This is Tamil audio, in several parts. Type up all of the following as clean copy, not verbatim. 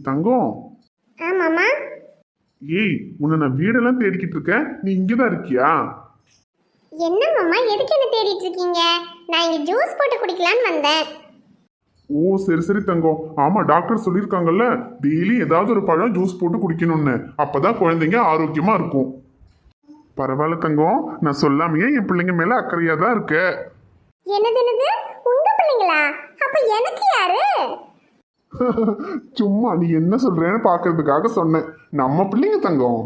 தங்கம். ஆமாமா. ஏய், உன்னை நான் வீடெல்லாம் தேடிக்கிட்டு இருக்கேன், நீ இங்கதான் இருக்கியா? என்ன மாமா, எதுக்கு என்ன தேடிட்டு இருக்கீங்க? நான் இங்க ஜூஸ் போட்டு குடிக்கலான்னு வந்தேன். ஓ சரி சரி தங்கம். ஆமா, டாக்டர் சொல்லியிருக்காங்கல்ல, டெய்லி ஏதாவது ஒரு பழம் ஜூஸ் போட்டு குடிக்கணும்னு, அப்பதான் குழந்தைங்க ஆரோக்கியமா இருக்கும். பரவாயில்ல தங்கம், நான் சொல்லாமையே என் பிள்ளைங்க மேல அக்கறையா தான் இருக்க. என்னது என்னது, உங்க பிள்ளைங்களா? அப்ப எனக்கு யாரு? சும்மா நீ என்ன சொல்றேன்னு பாக்குறதுக்காக சொன்னேன். நம்ம பிள்ளைங்க தங்கம்.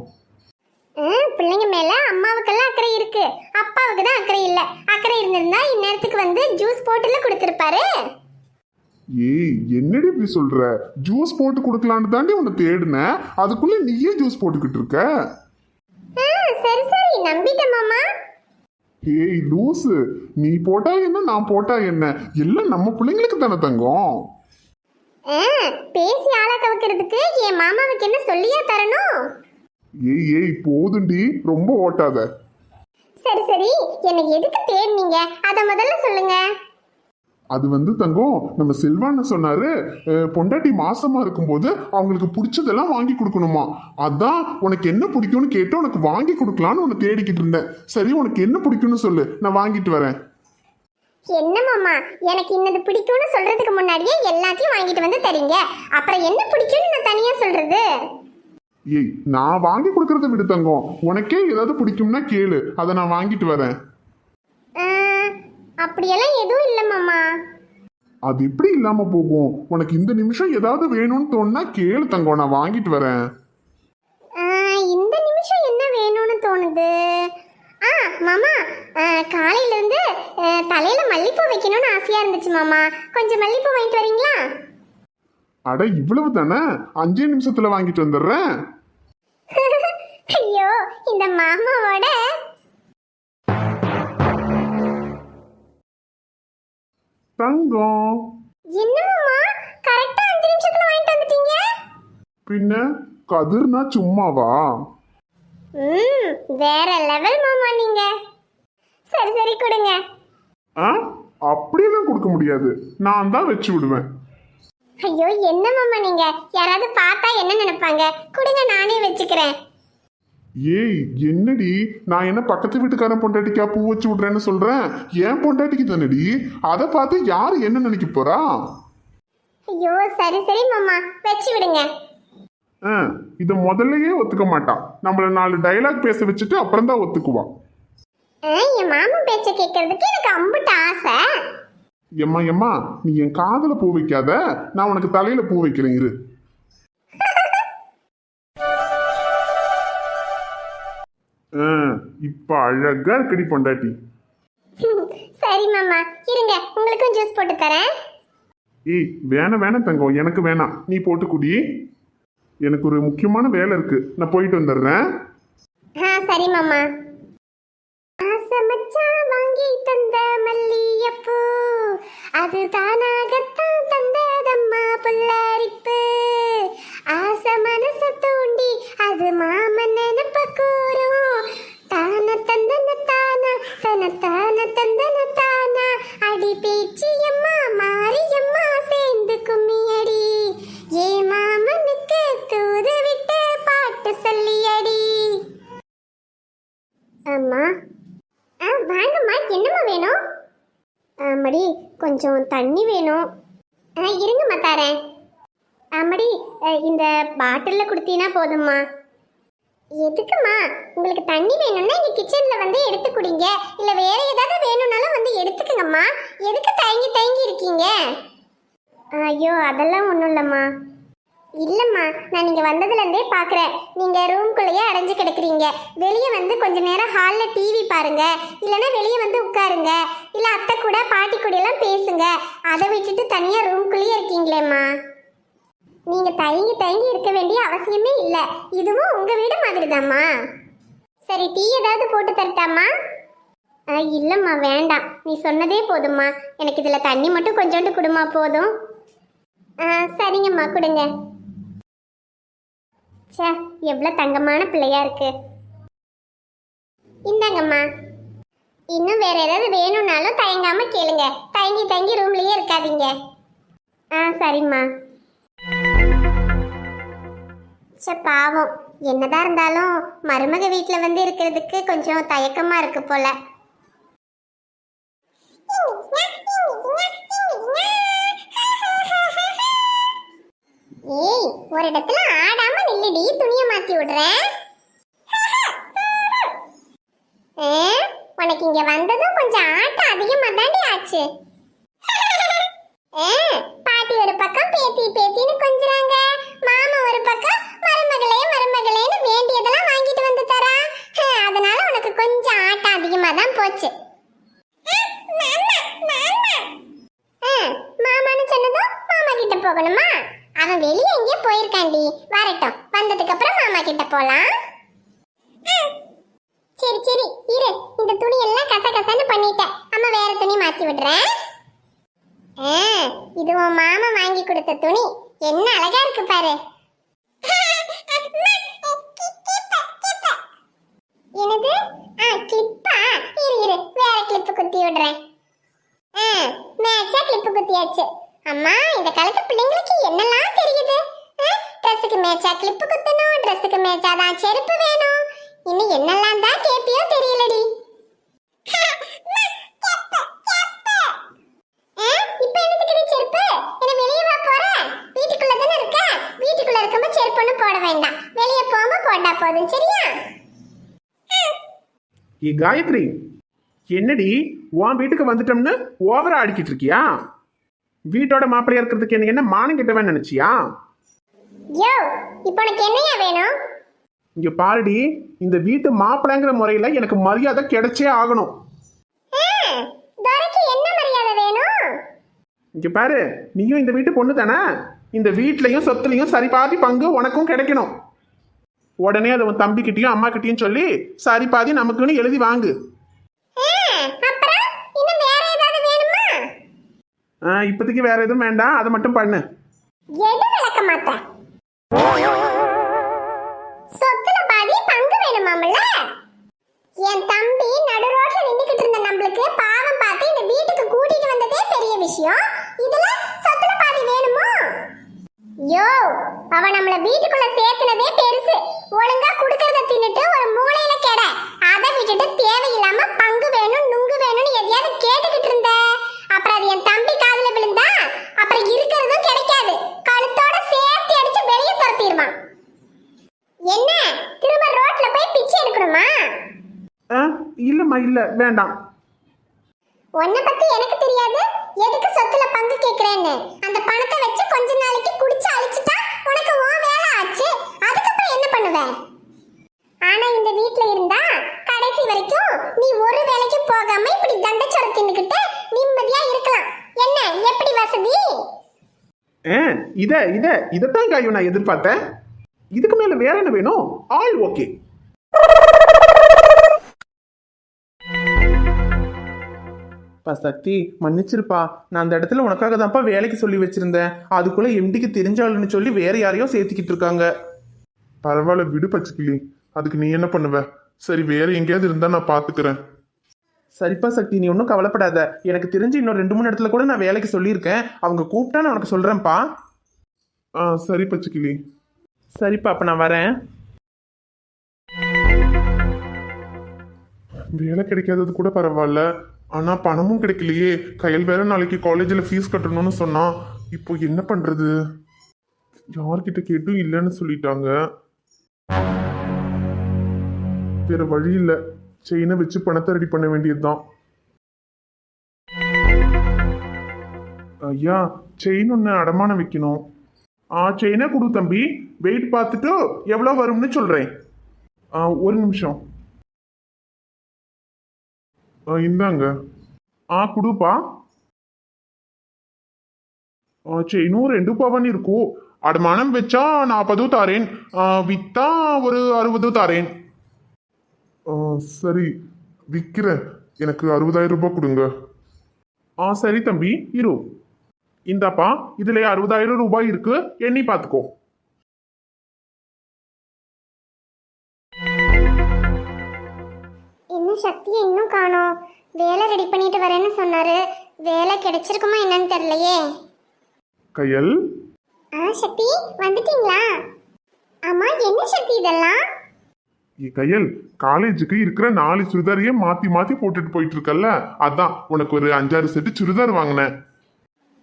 பிள்ளைங்க மேல அம்மாவுக்கெல்லாம் அக்கறை இருக்கு, அப்பாவுக்கு தான் அக்கறை இல்ல. அக்கறை இருந்திருந்தா இந்நேரத்துக்கு வந்து ஜூஸ் போட்டுல கொடுத்திருப்பாரு. ஏய், என்னடி இப்படி சொல்ற? ஜூஸ் போட்டு கொடுக்கலான்னு தாண்டி உன்னை தேடுனேன், அதுக்குள்ள நீயே ஜூஸ் போட்டுக்கிட்டு இருக்க. சரி சரி, நம்பிட்டேன் மாமா. ஏய் லூசு, நீ போட்டா என்ன நான் போட்டா என்ன, எல்லாம் நம்ம பிள்ளைங்களுக்கு தானே தங்கம். பேசி ஆள கவக்கிறதுக்கு என் மாமாவுக்கு என்ன சொல்லியா தரணும்? ஏய் ஏய் போதுண்டி, ரொம்ப ஓட்டாத. சரி சரி, என்னை எதுக்கு தேடினீங்க அத முதல்ல சொல்லுங்க. அது வந்து தங்கம், நம்ம செல்வான்னு சொன்னாரு, பொண்டாட்டி மாசமா இருக்கும்போது அவங்களுக்கு பிடிச்சதெல்லாம் வாங்கி கொடுக்கணுமா. அதான் உனக்கு என்ன பிடிக்கும்னு கேட்டு உனக்கு வாங்கி கொடுக்கலான்னு உன்னை தேடிக்கிட்டு இருந்தேன். சரி, உனக்கு என்ன பிடிக்கும்னு சொல்லு, நான் வாங்கிட்டு வரேன். என்ன மாமா, எனக்கு இன்னது பிடிக்கும்னு சொல்றதுக்கு முன்னாடியே எல்லாத்தையும் வாங்கிட்டு வந்து தரீங்க, அப்புறம் என்ன பிடிக்கும்னு நான் தனியா சொல்றது? ஏய், நான் வாங்கி கொடுக்கறத விடு தங்கம், உனக்கே ஏதாவது பிடிக்கும்னா கேளு, அதை நான் வாங்கிட்டு வரேன். அப்படியெல்லாம் எதுவும் இல்லை மாமா. அது எப்படி இல்லாம போகும்? உனக்கு இந்த நிமிஷம் ஏதாவது வேணும்னு தோணுனா கேளு தங்கம், நான் வாங்கிட்டு வரேன். இந்த நிமிஷம் என்ன வேணும்னு தோணுது? மாமா, காலையில இருந்து தலையில மல்லிப்பூ வைக்கணும்னு ஆசையா இருந்துச்சு மாமா, கொஞ்சம் மல்லிப்பூ வாங்கிட்டு வரீங்களா? அட இவ்வளவு தானே, 5 நிமிஷத்துல வாங்கிட்டு வந்துடுறேன். ஐயோ, இந்த மாமாவோட. தங்கம், என்ன மாமா, கரெக்டா 5 நிமிஷத்துல வாங்கிட்டு வந்துட்டீங்க? பின்ன கதிர்னா சும்மாவா? வேற லெவல் மாமா நீங்க. சரி சரி, கொடுங்க. அப்படியெல்லாம் கொடுக்க முடியாது, நான் தான் வச்சு விடுவேன். ஐயோ, என்ன மாமா நீங்க, யாராவது பார்த்தா என்ன நினைப்பாங்க? கொடுங்க, நானே வச்சுக்கிறேன். ஏய் என்னடி, நான் என்ன பக்கத்து வீட்டுக்காரன் பொண்டாட்டிக்கா பூ வச்சு விடுறேன்னு சொல்றேன்? என் பொண்டாட்டிக்கு தானடி, அதை பார்த்து யாரு என்ன நினைக்க போறா? ஐயோ சரி சரி மாமா, வச்சு விடுங்க. இத முதல்லயே ஒத்துக்க மாட்டான், நம்மள 4 டைலாக் பேச வச்சுட்டு அப்புறம் தான் ஒத்துக்குவான். என் மாமா பேச்ச கேட்கறதுக்கு எனக்கு அம்புட்டு ஆசை. எம்மா எம்மா, நீ என் காதுல பூ வைக்காத, நான் உனக்கு தலையில பூ வைக்கிறேன் இரு. இப்ப அழகா இருக்கடி பொண்டாட்டி. சரி மாமா, இருங்க, உங்களுக்கும் ஜூஸ் போட்டு தரேன். ஏய் வேணாம் வேணாம் தங்கம், எனக்கு வேணாம், நீ போட்டு குடி. எனக்கு ஒரு முக்கியமான வேலை இருக்கு, நான் போயிட்டு வந்துடுறேன். சரி மாமா. ஆசை மச்சான் வாங்கி தந்த மல்லியப்பூ, அது தானாகத்தான் தந்ததம்மா புல்லரிப்பு. ஆசை மனச தூண்டி அது மாமன் நினைப்ப கூறும். தான தந்தன தானா தன தான தந்தன தானா, அடி பேச்சியம்மா மாரியம்மா சேர்ந்து கும்மியடி. ஏ மாமனுக்கு தூது விட்டு பாட்டு சொல்லியடி. அம்மா. வாங்கம்மா, என்னம்மா வேணும்? ஆமாடி, கொஞ்சம் தண்ணி வேணும். இருங்கம்மா தரேன். ஆமாடி, இந்த பாட்டிலில் கொடுத்தீங்கன்னா போதும்மா. எதுக்குமா? உங்களுக்கு தண்ணி வேணும்னா இங்கே கிச்சனில் வந்து எடுத்து குடிங்க, இல்லை வேற ஏதாவது வேணும்னாலும் வந்து எடுத்துக்கங்கம்மா. எதுக்கு தயங்கி தயங்கி இருக்கீங்க? ஐயோ அதெல்லாம் ஒன்றும் இல்லைம்மா. இல்லைம்மா, நான் நீங்கள் வந்ததுலேருந்தே பார்க்குறேன், நீங்கள் ரூம்குள்ளேயே அடைஞ்சு கிடக்குறீங்க. வெளியே வந்து கொஞ்ச நேரம் ஹாலில் டிவி பாருங்க, இல்லைன்னா வெளியே வந்து உட்காருங்க, இல்லை அத்தை கூட பாட்டி கூடலாம் பேசுங்க. அதை விட்டுட்டு தனியாக ரூம்குள்ளேயே இருக்கீங்களேம்மா. நீங்கள் தயங்கி தயங்கி இருக்க வேண்டிய அவசியமே இல்லை, இதுவும் உங்கள் வீடு மாதிரி தாம்மா. சரி, டீ ஏதாவது போட்டு தரட்டாம்மா? இல்லைம்மா வேண்டாம், நீ சொன்னதே போதும்மா. எனக்கு இதில் தண்ணி மட்டும் கொஞ்சோண்டு கொடுமா, போதும். சரிங்கம்மா, கொடுங்க. சே, எவ்வளோ தங்கமான பிள்ளையா இருக்கு. இந்தாங்கம்மா. இன்னும் வேற ஏதாவது வேணும்னாலும் தயங்காம கேளுங்க, தயங்கி தயங்கி ரூம்லயே இருக்காதீங்க. சரிம்மா. சே பாவம், என்னதான் இருந்தாலும் மருமக வீட்ல வந்து இருக்கிறதுக்கு கொஞ்சம் தயக்கமா இருக்கு போல. ஏய், ஒரு இடத்துல ஆடாம நில்லுடி, துணியை மாத்தி விடுறேன். உனக்கு இங்க வந்ததும் கொஞ்சம் ஆட்டம் அதிகமா தாண்டி ஆச்சு. பாட்டி ஒரு பக்கம் பேத்தி பேத்தின்னு கொஞ்சறாங்க, மாமா ஒரு பக்கம் மருமகளே மருமகளேன்னு வேண்டியதெல்லாம் வாங்கிட்டு வந்து தரா. அதனால உனக்கு கொஞ்சம் ஆட்டம் அதிகமா தான் போச்சு. மாமான்னு சொன்னதும் மாமா கிட்ட போகணுமா? அவன் வெளியே எங்கேயோ போயிருக்காண்டி, வரட்டும், வந்ததுக்கு அப்புறம் மாமா கிட்ட போலாம். சரி சரி இரு, இந்த துணி எல்லாம் கசகசன்னு பண்ணிட்டேன், அம்மா வேற துணி மாத்தி விடுறேன். இது உன் மாமா வாங்கி கொடுத்த துணி, என்ன அழகா இருக்கு பாரு. என்னது? கிளிப்பா? இரு இரு, வேற கிளிப்பு குத்தி விடுறேன். மேட்சா கிளிப்பு குத்தியாச்சு. அம்மா, இந்த காலத்து பிள்ளைங்களுக்கு என்னெல்லாம் தெரியுது. ட்ரெஸ்ஸுக்கு மேட்சா கிளிப்பு குத்தணும், ட்ரெஸ்ஸுக்கு மேட்சா தான் செருப்பு வேணும், இன்னும் என்னெல்லாம் தான் கேப்பியோ தெரியலடி. இப்ப என்னத்துக்கு செருப்பு? என்ன வெளியே வா போற? வீட்டுக்குள்ள தானே இருக்க, வீட்டுக்குள்ள இருக்கும்போது செருப்புன்னு போட வேண்டாம், வெளியே போகாம போட்டா போதும், சரியா? ஏ காயத்ரி, என்னடி உன் வீட்டுக்கு வந்துட்டோம்னு ஓவரா அடிக்கிட்டு இருக்கியா? வீட்டோட மாப்பிள்ளையா இருக்கிறதுக்கு எனக்கு என்ன மானம் கிட்டவன் நினைச்சியா? யோ, இப்போ உனக்கு என்னையா வேணும்? இங்க பாருடி, இந்த வீட்டு மாப்பிள்ளைங்கிற முறையில எனக்கு மரியாதை கிடைச்சே ஆகணும். துரைக்கு என்ன மரியாதை வேணும்? இங்க பாரு, நீயும் இந்த வீட்டு பொண்ணு தானே, இந்த வீட்லயும் சொத்துலயும் சரி பாதி பங்கு உனக்கும் கிடைக்கணும். உடனே அதை உன் தம்பிக்கிட்டையும் அம்மா கிட்டையும் சொல்லி சரி பாதி நமக்குன்னு எழுதி வாங்கு. அப்புறம் இன்னும் வேற ஏதாவது வேணுமா? இப்போதைக்கு வேற எதுவும் வேண்டாம், அதை மட்டும் பண்ணு. எது விளக்க மாட்டேன். சொத்துல பாதி பங்கு வேணுமாம்ல? என் தம்பி நடு ரோட்ல நின்னுக்கிட்டு இருந்த நம்மளுக்கு பாவம் பார்த்து இந்த வீட்டுக்கு கூட்டிட்டு வந்ததே பெரிய விஷயம், இதுல சொத்துல பாதி வேணுமோ? யோ, அவ நம்மள வீட்டுக்குள்ள சேர்த்துனதே பெருசு, ஒழுங்கா குடுக்கறத தின்னுட்டு ஒரு மூலையில கெட, அதை விட்டுட்டு தேவையில்லாம பங்கு வேணும் நுங்கு வேணும்னு எதையாவது கேட்டுக்கிட்டு இருந்த, அப்புறம் அது என் தம்பி காதுல விழுந்தா அப்புறம் இருக்கிறதும் கிடைக்காது, கழுத்தோட சேர்த்து அடிச்சு வெளியே துரத்திடுவான். என்ன, திரும்ப ரோட்ல போய் பிச்சை எடுக்கணுமா? இல்லம்மா, இல்ல வேண்டாம். உன்னை பத்தி எனக்கு தெரியாது, எதுக்கு சொத்துல பங்கு கேக்குறேன்னு. அந்த பணத்தை வச்சு கொஞ்ச நாளைக்கு குடிச்சு அழிச்சிட்டா உனக்கு உன் வேலை ஆச்சு, அதுக்கப்புறம் என்ன பண்ணுவ? ஆனா இந்த வீட்ல இருந்தா கடைசி வரைக்கும் நீ ஒரு வேலைக்கு போகாம இப்படி தண்டச்சோறு தின்னுக்கிட்டு நிம்மதியா இருக்கலாம். என்ன, எப்படி வசதி? இதைத்தான் காயும் நான் எதிர்பார்த்தேன். இதுக்கு மேல வேற என்ன வேணும்? All okay. சக்தி, மன்னிச்சிருப்பா, நான் அந்த இடத்துல உனக்காக தான்ப்பா வேலைக்கு சொல்லி வச்சிருந்தேன், அதுக்குள்ள எம்டிக்கு தெரிஞ்சாளுன்னு சொல்லி வேற யாரையோ சேர்த்துக்கிட்டு இருக்காங்க. பரவாயில்ல விடு பச்சைக்கிளி, அதுக்கு நீ என்ன பண்ணுவ? சரி, வேற எங்கேயாவது இருந்தா நான் பாத்துக்கிறேன். சரிப்பா சக்தி, நீ ஒன்றும் கவலைப்படாத, எனக்கு தெரிஞ்சு இன்னும் 2-3 இடத்துல கூட நான் வேலைக்கு சொல்லியிருக்கேன், அவங்க கூப்பிட்டா நான் உனக்கு சொல்றேன்ப்பா. சரி பச்சைக்கிளி. சரிப்பா, அப்ப நான் வரேன். வேலை கிடைக்காதது கூட பரவாயில்ல, ஆனா பணமும் கிடைக்கலையே. கையில் வேற நாளைக்கு காலேஜில் ஃபீஸ் கட்டணும்னு சொன்னா, இப்போ என்ன பண்றது? யார்கிட்ட கேட்டும் இல்லைன்னு சொல்லிட்டாங்க. வேற வழி இல்லை, செயினை வச்சு பணத்தை ரெடி பண்ண வேண்டியதுதான். ஐயா, செயின் ஒன்று அடமானம் வைக்கணும். செயினை கொடு தம்பி, வெயிட் பார்த்துட்டு எவ்வளோ வரும்னு சொல்றேன். ஒரு நிமிஷம். இந்தாங்க. கொடுப்பா. செயினும் 2 பவன் இருக்கும். அடமானம் வச்சா 40 தாரேன், வித்தா ஒரு 60 தாரேன். சரி, விற்கிறேன், எனக்கு 60,000 ரூபாய் கொடுங்க. சரி தம்பி, இரு. இந்தாப்பா, இதுல 60,000 ரூபாய் இருக்கு, எண்ணி பார்த்துக்கோ. இன்னும் சக்தியை இன்னும் காணோம். வேலை ரெடி பண்ணிட்டு வரேன்னு சொன்னாரு, வேலை கிடைச்சிருக்குமா என்னன்னு தெரியலையே. கையல். சக்தி, வந்துட்டீங்களா? அம்மா, என்ன சக்தி இதெல்லாம்? கையல், காலேஜுக்கு இருக்கிற 4 சுடிதாரையே மாத்தி மாத்தி போட்டுட்டு போயிட்டு இருக்கல்ல, அதான் உனக்கு ஒரு 5-6 செட்டு சுடிதார் வாங்கினேன்.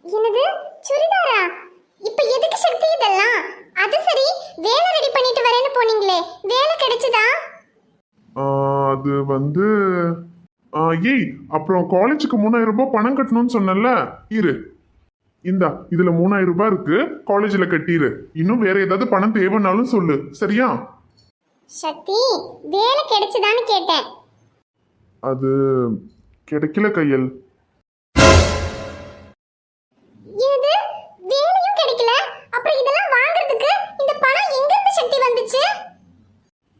என்னது சுடிதாரா? இப்ப எதுக்கு சக்தி இதெல்லாம்? அது சரி, வேலை ரெடி பண்ணிட்டு வரேன்னு போனீங்களே, வேலை கிடைச்சதா? அது வந்து ஏய், அப்புறம் காலேஜுக்கு 3000 ரூபாய் பணம் கட்டணும்னு சொன்னல, இரு இந்தா இதுல 3000 ரூபாய் இருக்கு, காலேஜ்ல கட்டிரு. இன்னும் வேற ஏதாவது பணம் தேவைன்னாலும் சொல்லு, சரியா? சக்தி, வேலை கிடைச்சதான்னு கேட்டேன். அது கிடைக்கல கையல். இது வேலையும் கிடைக்கல, அப்புறம் இதெல்லாம் வாங்குறதுக்கு இந்த பணம் எங்க இருந்து சக்தி வந்துச்சு?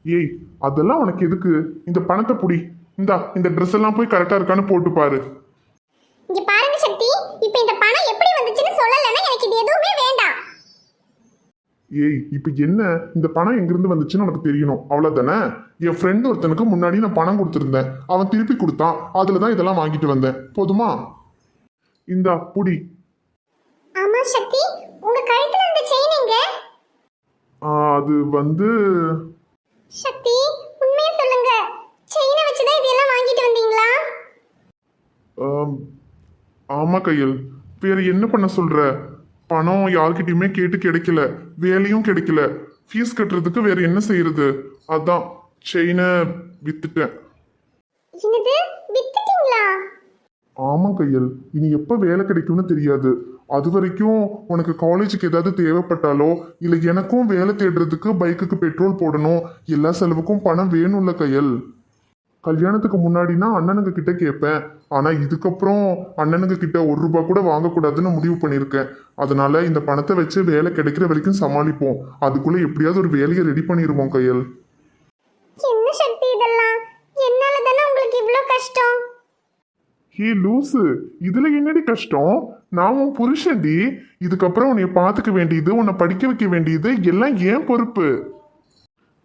ஏய், அதெல்லாம் உனக்கு எதுக்கு? இந்த பணத்தை புடி. இந்தா இந்த ட்ரெஸ் எல்லாம் போய் கரெக்டா இருக்கான்னு போட்டு பாரு. இங்க பாருங்க சக்தி, இப்ப இந்த பணம் எப்படி வந்துச்சுன்னு சொல்லலன்னா எனக்கு இது எதுவுமே வேண்டாம். ஏய், இப்ப என்ன, இந்த பணம் எங்கிருந்து வந்துச்சுன்னு உனக்கு தெரியணும், அவ்வளவுதானே? என் ஃப்ரெண்ட் ஒருத்தனுக்கு முன்னாடி நான் பணம் கொடுத்துருந்தேன், அவன் திருப்பி கொடுத்தான், அதுலதான் இதெல்லாம் வாங்கிட்டு வந்தேன். போதுமா? இந்தா புடி. ஆமா சக்தி, உங்க கழுத்துல இருந்த செயின் எங்க? அது வந்து சக்தி, உண்மையா சொல்லுங்க, செயினை வச்சுதான் இதெல்லாம் வாங்கிட்டு வந்தீங்களா? ஆம், ஆமா கையல், வேற என்ன பண்ண சொல்ற? பணம் யார்கிட்டயுமே கேட்டு கிடைக்கல, வேலையும் கிடைக்கல, ஃபீஸ் கட்டுறதுக்கு வேற என்ன செய்யறது? அதான் செயினை வித்துட்டேன். என்னது, வித்துட்டீங்களா? ஆமா கையல், இனி எப்ப வேலை கிடைக்கும்னு தெரியாது. அது வரைக்கும் உனக்கு காலேஜுக்கு ஏதாவது தேவைப்பட்டாலோ இல்ல எனக்கும் வேலை தேடுறதுக்கு பைக்குக்கு பெட்ரோல் போடணும், எல்லா செலவுக்கும் பணம் வேணும்ல கையல். கல்யாணத்துக்கு முன்னாடினா அண்ணனுங்க கிட்ட கேட்பேன், ஆனா இதுக்கப்புறம் அண்ணனுங்க கிட்ட 1 ரூபாய் கூட வாங்கக்கூடாதுன்னு முடிவு பண்ணியிருக்கேன். அதனால இந்த பணத்தை வச்சு வேலை கிடைக்கிற வரைக்கும் சமாளிப்போம், அதுக்குள்ள எப்படியாவது ஒரு வேலையை ரெடி பண்ணிடுவோம் கையல். என்ன சக்தி இதெல்லாம்? என்னால தானே உங்களுக்கு இவ்ளோ கஷ்டம். ஹே லூசு, இதுல என்னடி கஷ்டம்? நான் உன் புருஷன்டி, இதுக்கப்புறம் உன்னை பார்த்துக்க வேண்டியது, உன்னை படிக்க வைக்க வேண்டியது எல்லாம் ஏன் பொறுப்பு.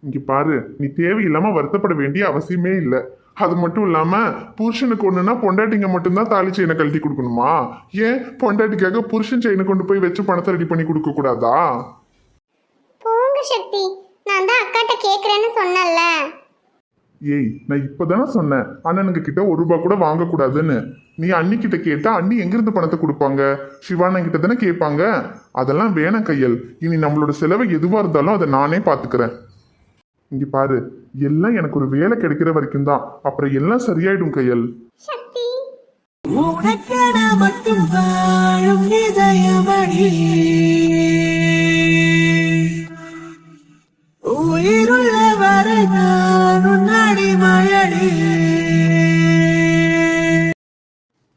இங்க பாரு, நீ தேவையில்லாம வருத்தப்பட வேண்டிய அவசியமே இல்லை. அது மட்டும் இல்லாம புருஷனுக்கு ஒண்ணுன்னா பொண்டாட்டிங்க மட்டும்தான் தாலி செயினை கழட்டி கொடுக்கணுமா? ஏன் பொண்டாட்டிக்காக புருஷன் செயினை கொண்டு போய் வச்சு பணத்தை ரெடி பண்ணி கொடுக்க கூடாதா? போங்க சக்தி, நான் தான் அக்காட்ட கேக்குறேன்னு சொன்னல. ஏய், நான் இப்பதானே சொன்னேன் அண்ணனுங்க கிட்ட 1 ரூபாய் கூட வாங்கக்கூடாதுன்னு. நீ அண்ணி கிட்ட கேட்டா அண்ணி எங்கிருந்து பணத்தை கொடுப்பாங்க? சிவானன் கிட்ட தானே கேட்பாங்க. அதெல்லாம் வேணாம் கையல், இனி நம்மளோட செலவு எதுவா இருந்தாலும் அதை நானே பாத்துக்கிறேன். இங்க பாரு, எல்லாம் எனக்கு ஒரு வேலை கிடைக்கிற வரைக்கும் தான், அப்புறம் எல்லாம் சரியாயிடும் கையல். சக்தி, உனக்கென மட்டும் வாழும் இதயமணி, உயிருள்ள வரை நான் உன்னடி மழடி.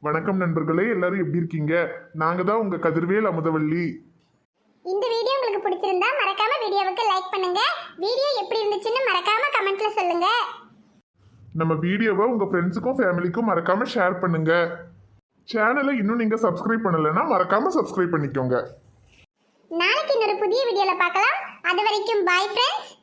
வணக்கம் நண்பர்களே, எல்லாரும் எப்படி இருக்கீங்க? நாங்க தான் உங்க கதிர்வேல் அமுதவள்ளி. இந்த வீடியோ உங்களுக்கு பிடிச்சிருந்தா மறக்காம வீடியோவுக்கு லைக் பண்ணுங்க. வீடியோ எப்படி இருந்துச்சுன்னு மறக்காம கமெண்ட்ல சொல்லுங்க. நம்ம வீடியோவை உங்க ஃப்ரெண்ட்ஸுக்கும் ஃபேமிலிக்கும் மறக்காம ஷேர் பண்ணுங்க. சேனலை இன்னும் நீங்க சப்ஸ்கிரைப் பண்ணலைன்னா மறக்காம சப்ஸ்கிரைப் பண்ணிக்கோங்க. நாளைக்கு இன்னொரு புதிய வீடியோல பார்க்கலாம். அது வரைக்கும் பை ஃப்ரெண்ட்ஸ்.